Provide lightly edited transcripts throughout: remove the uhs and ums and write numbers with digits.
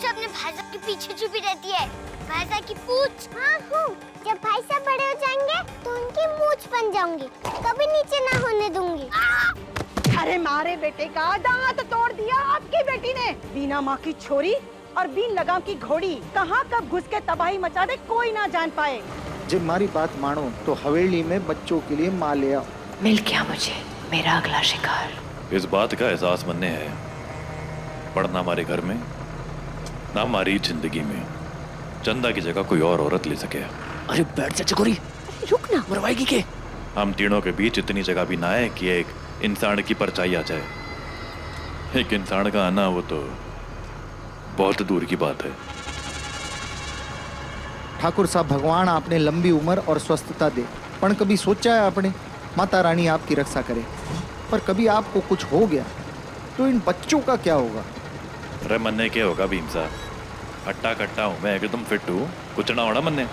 जो अपने भाई साहब के पीछे छुपी रहती है, भाई साहब की पूछ। हाँ हूँ, जब भाई साहब बड़े हो जाएंगे तो उनकी मूछ बन जाऊंगी, कभी नीचे ना होने दूंगी। अरे मारे बेटे का दांत तोड़ दिया आपकी बेटी ने। बिना माँ की छोरी और बिन लगाम की घोड़ी कहाँ कब घुस के तबाही मचा दे कोई ना जान पाए। जब हमारी बात मानो तो हवेली में बच्चों के लिए माँ ले आओ। मिल गया मुझे मेरा अगला शिकार। इस बात का एहसास बनने है पढ़ना हमारे घर में ना हमारी जिंदगी में चंदा की जगह कोई और औरत ले सके। अरे बैठ जा चकोरी, रुक ना, मरवाएगी के? हम तीनों के बीच इतनी जगह भी ना है कि एक इंसान की परछाई आ जाए। एक इंसान का आना वो तो बहुत दूर की बात है। ठाकुर साहब भगवान आपने लंबी उम्र और स्वस्थता दे, पर कभी सोचा है आपने माता रानी आपकी रक्षा करे, पर कभी आपको कुछ हो गया तो इन बच्चों का क्या होगा? अरे मन्ने क्या होगा भीम साहब, हट्टा कट्टा हूँ मैं, एकदम फिट हूँ, कुछ ना होना मन्ने।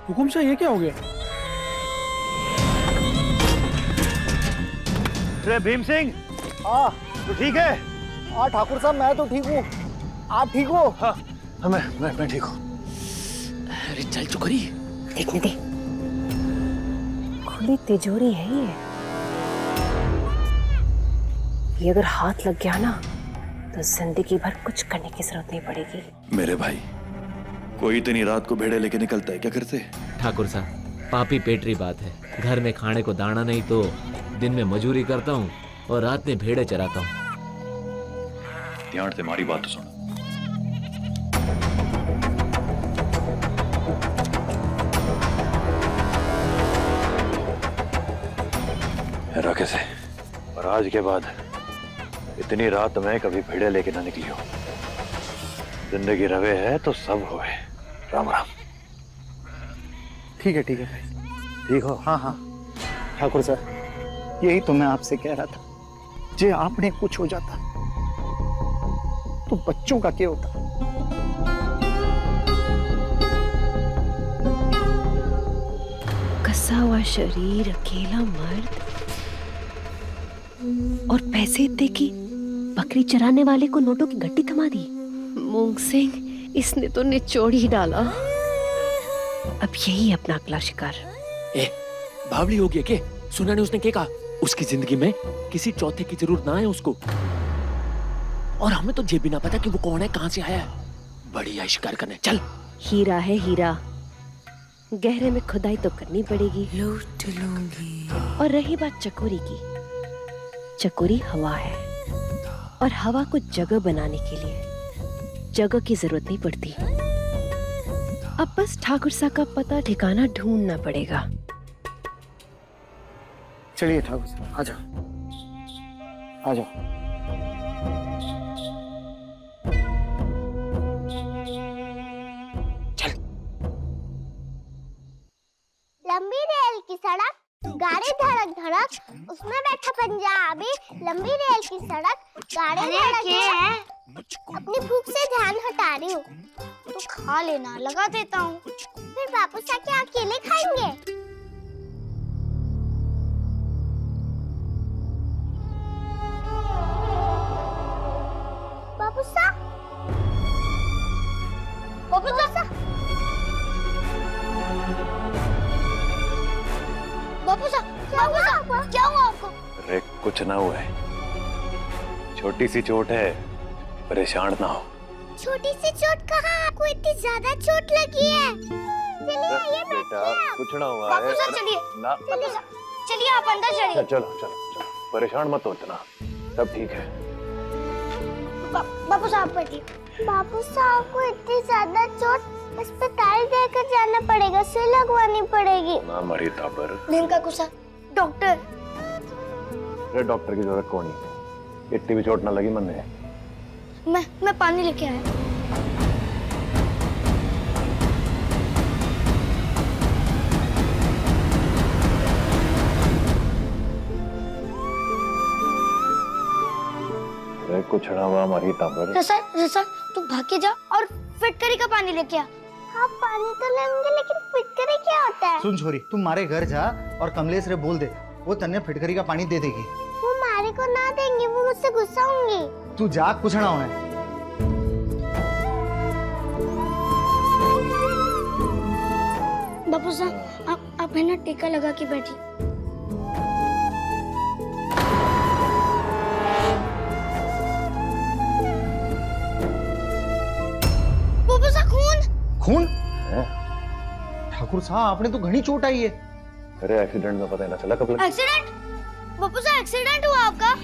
हुकुम शाह ये क्या हो गया? अरे भीम सिंह, तो ठीक है? हाँ ठाकुर साहब मैं तो ठीक हूँ, आप ठीक हो? हाँ, मैं ठीक हूँ। अरे चल चकोरी, देखने दे, खुली तिजोरी है ये अगर हाथ लग गया ना तो जिंदगी भर कुछ करने की जरूरत नहीं पड़ेगी। मेरे भाई, कोई इतनी रात को भेड़े लेके निकलता है क्या घर से? ठाकुर साहब पापी पेटरी बात है, घर में खाने को दाना नहीं तो दिन में मजूरी करता हूँ और रात में भेड़े चराता हूँ। ध्यान से हमारी बात सुन। रखे से और आज के बाद इतनी रात में कभी भेड़े लेके ना निकली हो। जिंदगी रवे है तो सब होए। राम राम। ठीक है ठीक हो? हाँ हाँ ठाकुर साहब, यही तो मैं आपसे कह रहा था, जे आपने कुछ हो जाता तो बच्चों का क्या होता? कसा हुआ शरीर, अकेला मर्द और पैसे इतने की बकरी चराने वाले को नोटों की गट्टी थमा दी। मूंग सिंह, इसने तो निचोड़ ही डाला। अब यही अपना अगला शिकार। ए बावली हो गया के? सुना नहीं उसने क्या कहा? उसकी जिंदगी में किसी चौथे की जरूरत ना है उसको, और हमें तो ये भी ना पता कि वो कौन है, कहां से आया है। बढ़िया शिकार करने चल। हीरा है हीरा, गहरे में खुदाई तो करनी पड़ेगी। लूट लूंगी। और रही बात चकोरी की, चकोरी हवा है और हवा को जगह बनाने के लिए जगह की जरूरत नहीं पड़ती। अब बस ठाकुर साहब का पता ठिकाना ढूंढना पड़ेगा। चलिए ठाकुर साहब, आ जाओ आ जाओ। चल। लंबी रेल की सड़क, गाड़ी धड़क धड़क, उसमें बैठा पंजाबी। लंबी रेल की सड़क, गाड़ी धड़क धड़क। अपनी भूख से ध्यान हटा रही हूँ तो खा लेना, लगा देता हूँ, फिर वापस आके अकेले खाएंगे। बाबूसा, बाबूसा, बाबूसा, क्या हुआ आपको? अरे कुछ ना हुआ है, छोटी सी चोट है, परेशान ना हो। छोटी सी चोट कहाँ? आपको इतनी ज्यादा चोट लगी है। चलिए ये बेटा, कुछ ना हुआ है। बाबूसा चलिए, ना चलिए आप अंदर चलिए। चलो चलो चलो, परेशान मत हो इतना, सब ठीक है। बाबू साहब बैठिए। बाबू साहब को इतनी ज्यादा चोट, अस्पताल लेकर जाना पड़ेगा, सुई लगवानी पड़ेगी। ना मरी ताबर। दिन का गुस्सा, डॉक्टर। अरे डॉक्टर की जरूरत कौन है, इतनी भी चोट ना लगी मन में। मैं पानी लेके आया। कुछड़ा हुआ हमारी तांबर। रसल रसल तू भाग के जा और फिटकरी का पानी लेके आ। हाँ पानी तो लेंगे लेकिन फिटकरी क्या होता है? सुन छोरी, तुम मारे घर जा और कमलेश रे बोल दे, वो तन्ने फिटकरी का पानी दे देगी। वो मारे को ना देंगे, वो मुझसे गुस्सा होंगी। तू जा, कुछ ना होना। बापू साहब आप है ना टीका लगा के बैठी। बापू साहब खून ठाकुर साहब, आपने तो घनी चोट आई है। अरे एक्सीडेंट में पता ही ना चला कब लगा। एक्सीडेंट? बापू साहब एक्सीडेंट हुआ आपका?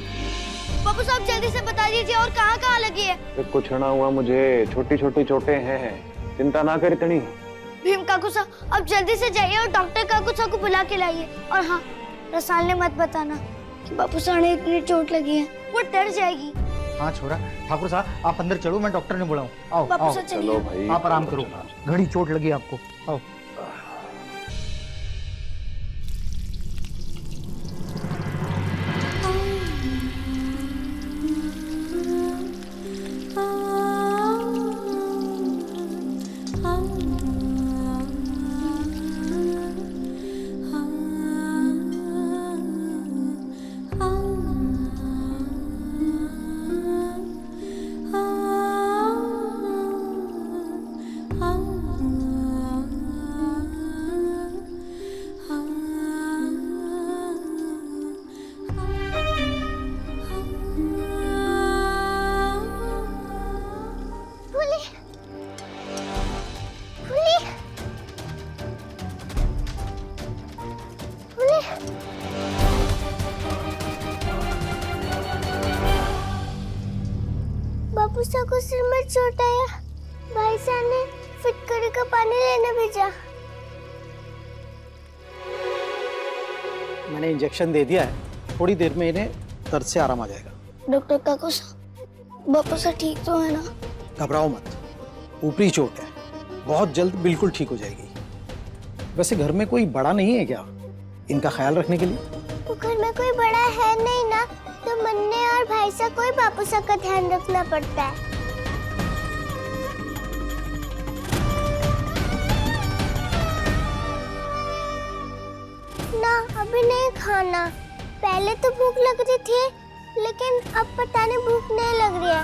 बापू साहब जल्दी से बता दीजिए और कहाँ कहाँ लगी है? कुछ ना हुआ मुझे, छोटी छोटी चोटें हैं, चिंता ना कर इतनी। भीम काकू साहब अब जल्दी से जाइए और डॉक्टर काकू साहब को बुला के लाइए। और हाँ, रसाल ने मत बताना कि बापू साहब ने इतनी चोट लगी है, वो डर जाएगी। हाँ छोरा, ठाकुर साहब आप अंदर चलो, मैं डॉक्टर ने बुलाऊं। आओ बापू आओ, साहब चलो चलिए। भाई, आप आराम करो, घड़ी चोट लगी आपको। आओ। बापू साहब को सिर में चोट आया, भाई साहब ने फिटकरी का पानी लेने भेजा। मैंने इंजेक्शन दे दिया है, थोड़ी देर में इन्हें दर्द से आराम आ जाएगा। डॉक्टर काकू साहब, बापू साहब ठीक तो है ना? घबराओ मत, ऊपरी चोट है, बहुत जल्द बिल्कुल ठीक हो जाएगी। वैसे घर में कोई बड़ा नहीं है क्या इनका ख्याल रखने के लिए? वो घर में कोई बड़ा है नहीं ना, तो मन्ने और भाई साहब को ही बापू साहब का ध्यान रखना पड़ता है। ना अभी नहीं खाना, पहले तो भूख लग रही थी लेकिन अब पता नहीं भूख नहीं लग रही है।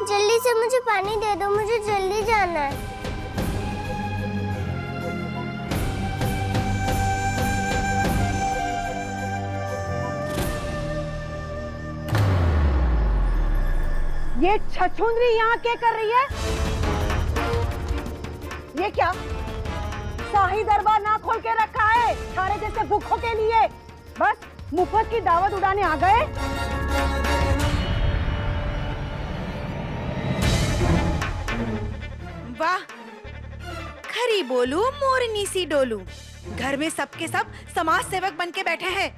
जल्दी से मुझे पानी दे दो, मुझे जल्दी जाना है। ये छछूंदरी यहाँ क्या कर रही है? ये क्या शाही दरबार ना खोल के रखा है सारे जैसे भूखों के लिए? बस मुफ्त की दावत उड़ाने आ गए। वाह, खरी बोलू मोरनी सी डोलू, घर में सबके सब समाज सेवक बन के बैठे हैं।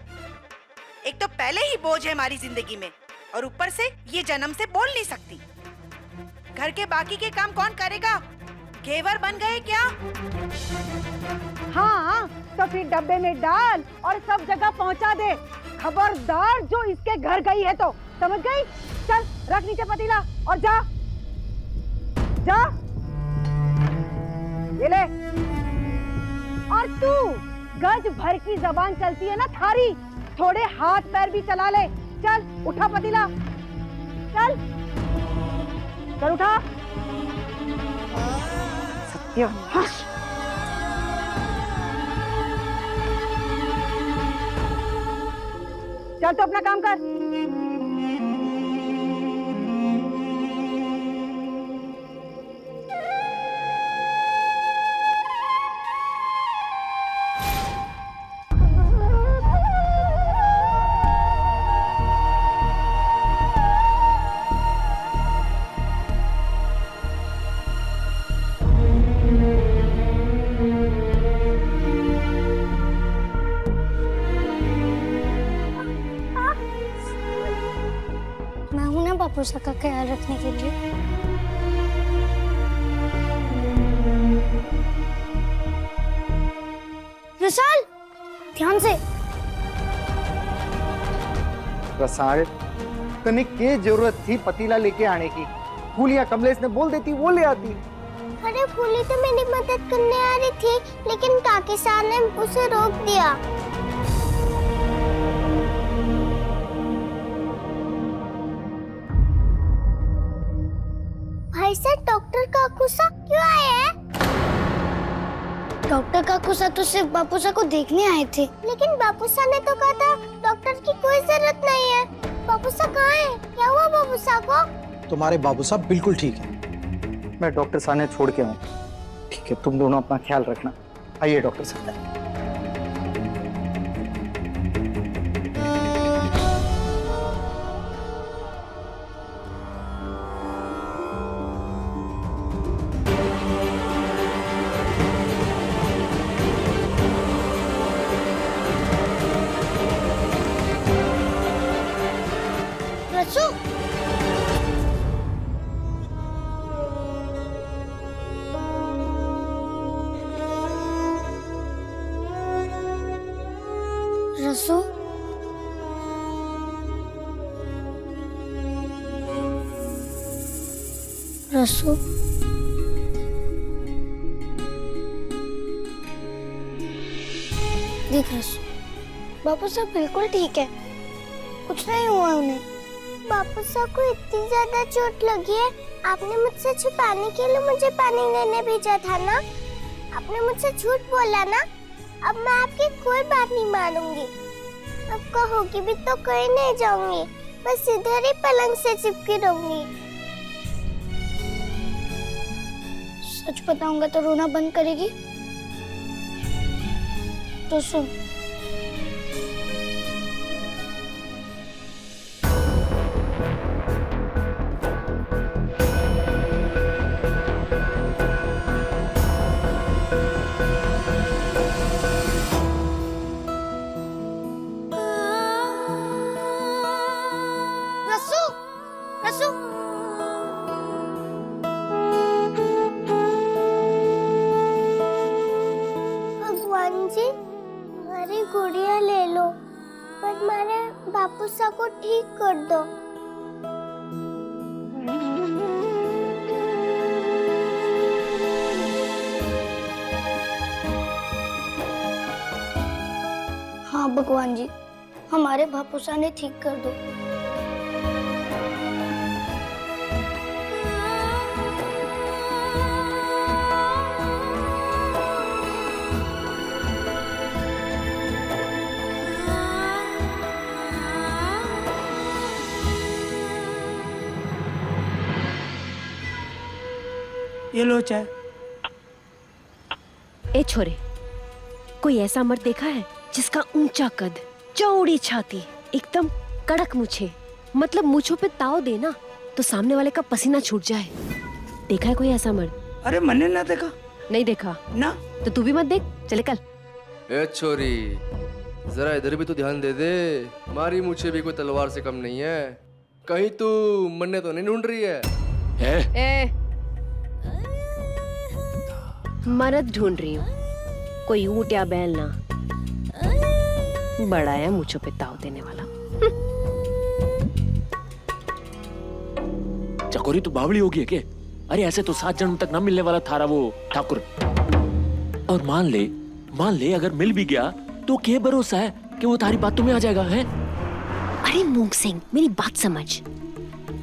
एक तो पहले ही बोझ है हमारी जिंदगी में और ऊपर से ये जन्म से बोल नहीं सकती। घर के बाकी के काम कौन करेगा? घेवर बन गए क्या? हाँ तो फिर डब्बे में डाल और सब जगह पहुंचा दे। खबरदार जो इसके घर गई है तो, समझ गई? चल रख नीचे पतीला और जा जा। ये ले। और तू गज भर की जबान चलती है ना थारी, थोड़े हाथ पैर भी चला ले। चल उठा पतीला, चल चल उठा। सत्यानाश। चल तो अपना काम कर। मैं हूं ना बापू साहब का ख्याल रखने के लिए। रसाल ध्यान से। रसाल, तने के जरूरत थी पतीला लेके आने की? फूलिया कमलेश ने बोल देती, वो ले आती। अरे फूली तो मेरी मदद करने आ रही थी, लेकिन काकी साहब ने उसे रोक दिया। भाई साहब, डॉक्टर काकूसा क्यों आए हैं? डॉक्टर काकूसा तो सिर्फ बापूसा को देखने आए थे। लेकिन बापूसा ने तो कहा था डॉक्टर की कोई जरूरत नहीं है। बापूसा कहाँ है? क्या हुआ बापूसा को? तुम्हारे बाबू साहब बिल्कुल ठीक है। मैं डॉक्टर साहब ने छोड़ के आऊँ। ठीक है, तुम दोनों अपना ख्याल रखना। आइए डॉक्टर साहब। रसू, रसू, रसू, देख रसू, बापू साहब बिल्कुल ठीक है, कुछ नहीं हुआ उन्हें। बापू साहब को इतनी ज्यादा चोट लगी है, आपने मुझसे छुपाने के लिए मुझे पानी लेने भेजा था ना? आपने मुझसे झूठ बोला ना? अब मैं आपकी कोई बात नहीं मानूंगी। अब कहोगी भी तो कहीं नहीं जाऊंगी, बस इधर ही पलंग से चिपकी रहूंगी। सच बताऊंगा तो रोना बंद करेगी? तो सुन, रसू, रसू, भगवान जी, हमारी गुड़िया ले लो, पर हमारे बापू साहब को ठीक कर दो। हाँ भगवान जी, हमारे बापू साहब ने ठीक कर दो। ये लो चाय। ए छोरे, कोई ऐसा मर्द देखा है जिसका ऊंचा कद, चौड़ी छाती, एकदम कड़क मूछे, मतलब मूछों पे ताव देना तो सामने वाले का पसीना छूट जाए? देखा है कोई ऐसा मर्द? अरे मैंने ना देखा। नहीं देखा ना तो तू भी मत देख, चले कल। ए छोरी, जरा इधर भी तो ध्यान दे दे। मारी मुझे भी कोई तलवार से कम नहीं है। कहीं तू मन्ने तो नहीं ढूंढ रही है? ए, मर्द ढूंढ रही हूँ, कोई ऊंट या बैल ना। बड़ा है मुझे पे ताव देने वाला। चकोरी तू बावली होगी है क्या? अरे ऐसे तो 7 जन्म तक ना मिलने वाला थारा वो ठाकुर। और मान ले अगर मिल भी गया तो क्या भरोसा है कि वो तारी बातों में आ जाएगा है? अरे मूंग सिंह, मेरी बात समझ।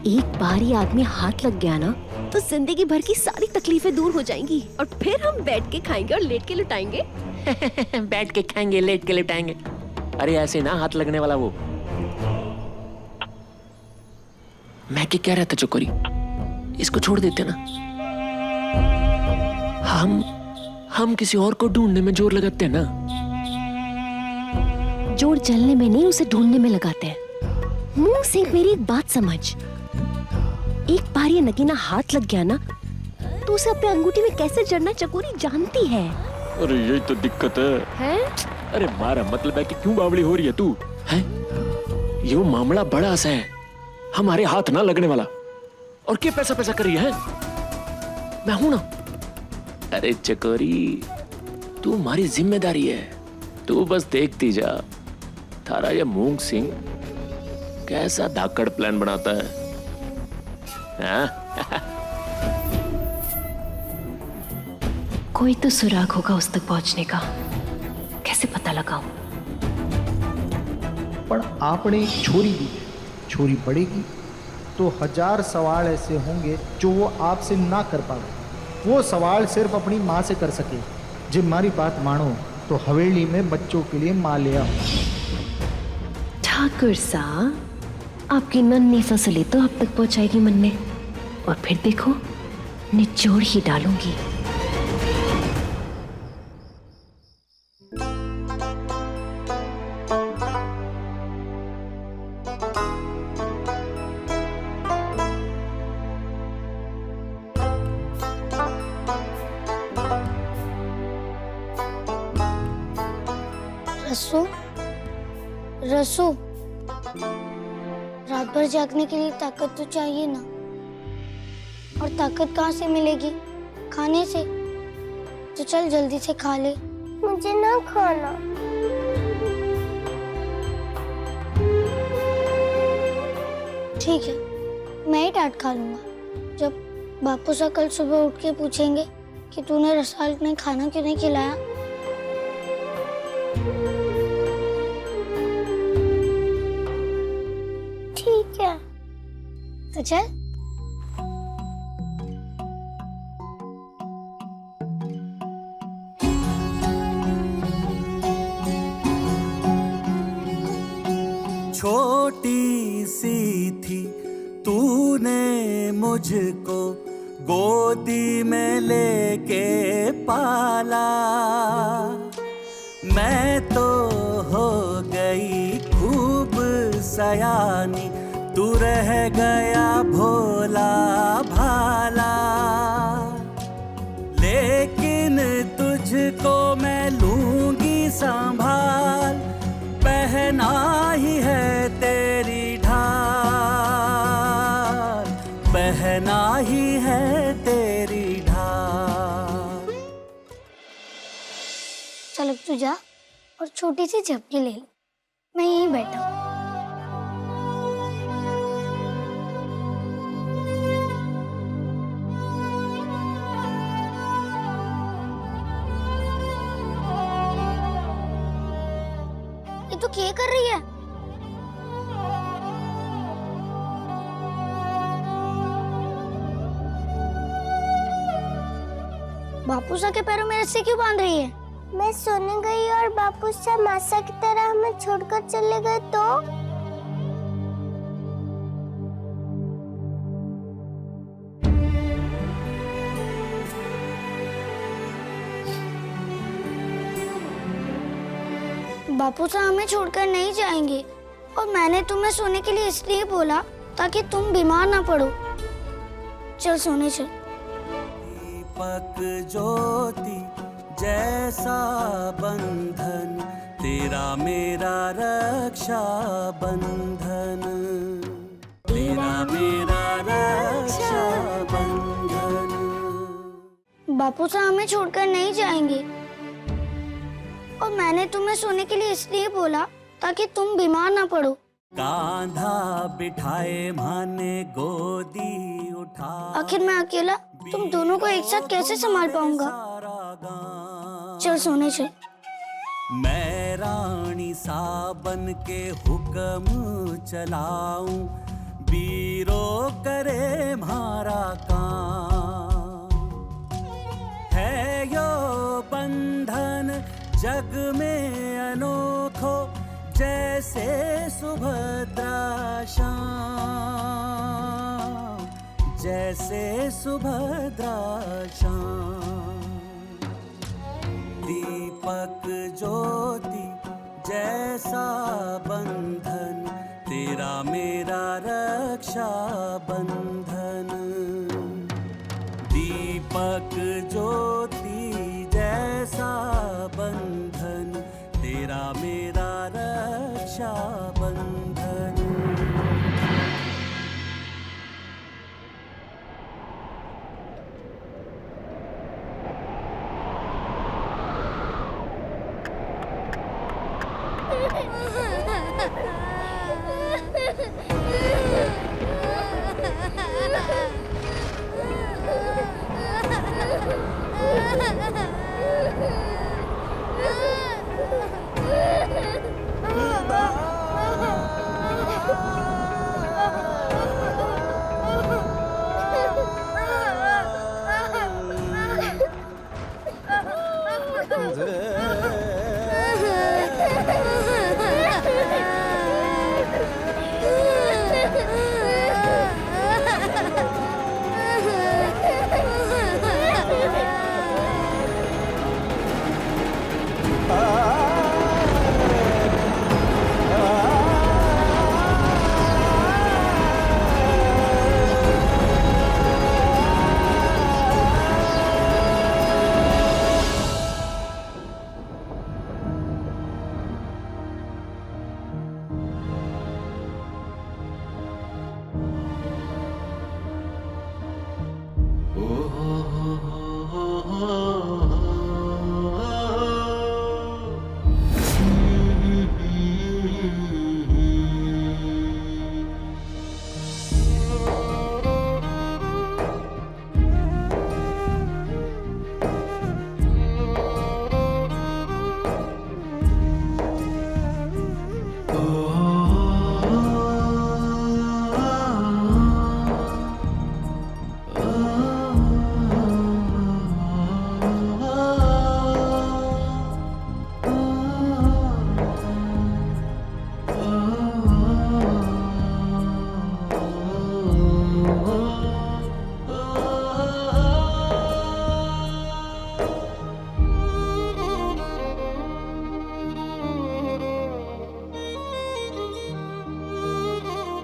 एक बार ही आदमी हाथ लग गया ना तो जिंदगी भर की सारी तकलीफें दूर हो जाएंगी, और फिर हम बैठ के खाएंगे और लेट के लुटाएंगे। बैठ के खाएंगे, लेट के लिटाएंगे। अरे ऐसे ना हाथ लगने वाला वो। मैं क्या कह रहा था चकोरी, इसको छोड़ देते ना। हम किसी और को ढूंढने में जोर लगाते हैं ना। जोर जलने में नहीं, उसे ढूंढने में लगाते हैं। मूंग सिंह, मेरी एक बात समझ। एक बार ये नगीना हाथ लग गया ना तो उसे अपने अंगूठी में कैसे जड़ना चकोरी जानती है। अरे यही तो दिक्कत है? अरे मारा मतलब है कि क्यों बावली हो रही है तू है? ये वो मामला बड़ा सा है, हमारे हाथ ना लगने वाला। और क्या पैसा कर रही है? मैं हूं ना। अरे चकोरी, तू हमारी जिम्मेदारी है, तू बस देखती जा। थारा ये मूंग सिंह कैसा धाकड़ प्लान बनाता है हाँ? कोई तो सुराग होगा उस तक पहुंचने का, कैसे पता लगाऊं? पर आपने एक छोरी दी है, छोरी बढ़ेगी तो 1000 सवाल ऐसे होंगे जो वो आपसे ना कर पाए। वो सवाल सिर्फ अपनी माँ से कर सके। जब हमारी बात मानो तो हवेली में बच्चों के लिए माँ ले आओ। ठाकुर साहब, आपकी नन्ही फसलें तो अब तक पहुंचाएगी मन्ने, और फिर देखो निचोड़ ही डालूंगी। रसू, रसू, रात भर जागने के लिए ताकत तो चाहिए ना, और ताकत कहाँ से मिलेगी? खाने से। तो चल जल्दी से खा ले। मुझे ना खाना। ठीक है, मैं ही डांट खा लूंगा जब बापू से कल सुबह उठ के पूछेंगे कि तूने रसाल ने खाना क्यों नहीं खिलाया। ठीक है, तो चल। छोटी सी थी तूने मुझको गोदी में लेके पाला, मैं तो हो गई खूब सयानी, तू रह गया भोला भाला। लेकिन तुझको मैं लूंगी संभाल, पहना ही है तेरी ढाल, पहना ही है तेरी ढाल। चल अब तू जा और छोटी सी झपकी ले ले, मैं यहीं बैठा हूँ। ये तो क्या कर रही है? बापू सा के पैरों में रस्सी क्यों बांध रही है? मैं सोने गई और बापू सा मासा की तरह हमें छोड़कर चले गए तो? बापू सा हमें छोड़कर नहीं जाएंगे, और मैंने तुम्हें सोने के लिए इसलिए बोला ताकि तुम बीमार ना पड़ो। चल सोने चल। दीपक ज्योति जैसा बंधन, तेरा मेरा रक्षा बंधन, तेरा मेरा रक्षा बंधन। बापू सा हमें छोड़कर नहीं जाएंगे, और मैंने तुम्हें सोने के लिए इसलिए बोला ताकि तुम बीमार ना पड़ो। कांधा बिठाए माने गोदी उठा, आखिर मैं अकेला तुम दोनों को एक साथ कैसे संभाल पाऊंगा? चल सोने चल। मैं रानी सा बन के हुक्म चलाऊं, बीरो करे म्हारा काम, है यो बंधन जग में अनोखो, जैसे सुभद्रा शाम, जैसे सुभद्रा शाम। दीपक ज्योति जैसा बंधन, तेरा मेरा रक्षा बंधन, दीपक ज्योति जैसा बंधन, तेरा मेरा रक्षा बंधन।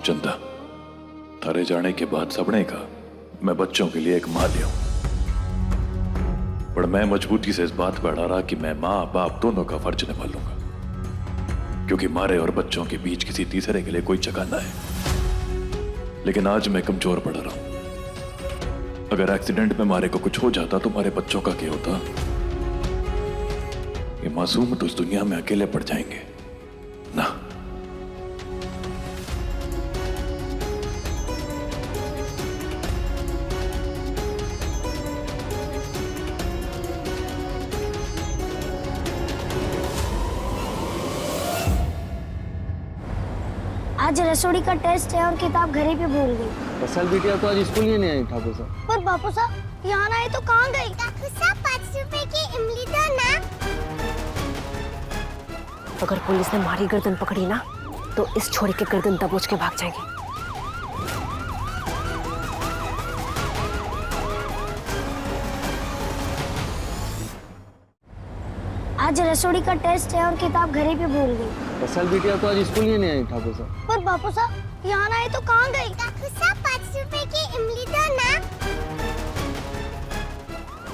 चंदा, थारे जाने के बाद सबने कहा मैं बच्चों के लिए एक मां लिया, पर मैं मजबूती से इस बात पर अड़ा रहा कि मैं मां बाप दोनों का फर्ज निभा लूंगा, क्योंकि मारे और बच्चों के बीच किसी तीसरे के लिए कोई जगह ना है। लेकिन आज मैं कमजोर पड़ रहा हूं। अगर एक्सीडेंट में मारे को कुछ हो जाता तो हमारे बच्चों का क्या होता? ये मासूम तो इस दुनिया में अकेले पड़ जाएंगे ना। आज रसोड़ी का टेस्ट है और किताब घर ही पे भूल गई। फसल बिटिया तो आज स्कूल ही नहीं आई ठाकुर साहब। पर बापू साहब यहाँ आए तो कहाँ गई? ठाकुर साहब 5 रुपए की इमली दो ना। अगर पुलिस ने हमारी गर्दन पकड़ी ना तो इस छोरी के गर्दन दबोच के भाग जाएंगे। आज रसोड़ी का टेस्ट है और किताब घर ही पे भूल गई। फसल बिटिया तो आज स्कूल ही नहीं आई ठाकुर साहब। पर बापू साहब यहाँ आए तो कहाँ गई? ठाकुर साहब 5 रुपए की इमली दो ना।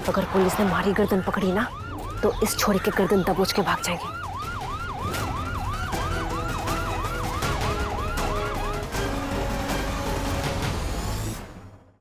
अगर पुलिस ने हमारी गर्दन पकड़ी ना तो इस छोरी के गर्दन दबोच के भाग जाएंगे।